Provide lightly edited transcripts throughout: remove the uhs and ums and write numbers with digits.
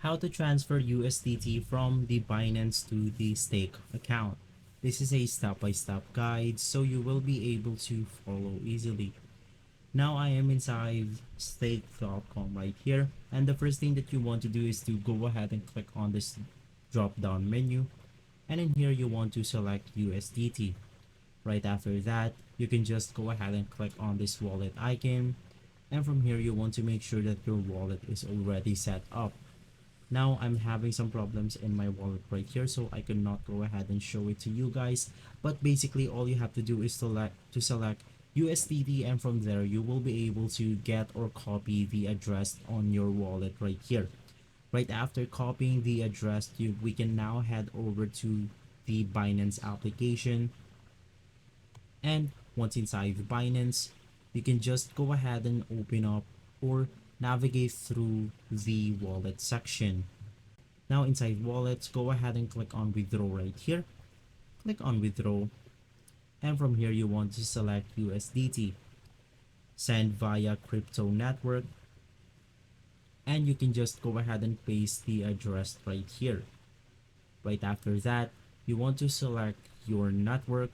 How to transfer USDT from the Binance to the stake account. This is a step-by-step guide so you will be able to follow easily. Now I am inside stake.com right here, and the first thing that you want to do is to go ahead and click on this drop down menu, and in here you want to select USDT. Right after that, you can just go ahead and click on this wallet icon, and from here you want to make sure that your wallet is already set up. Now I'm having some problems in my wallet right here, so I cannot go ahead and show it to you guys, but basically all you have to do is select USDT, and from there you will be able to get or copy the address on your wallet right here. Right after copying the address, we can now head over to the Binance application, and once inside the Binance, you can just go ahead and open up or navigate through the wallet section. Now inside wallets, go ahead and click on withdraw right here. Click on withdraw, and from here you want to select USDT, send via crypto network, and you can just go ahead and paste the address right here. Right after that, you want to select your network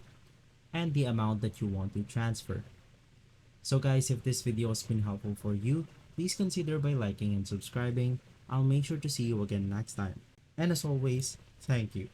and the amount that you want to transfer. So guys, if this video has been helpful for you, please consider by liking and subscribing. I'll make sure to see you again next time. And as always, thank you.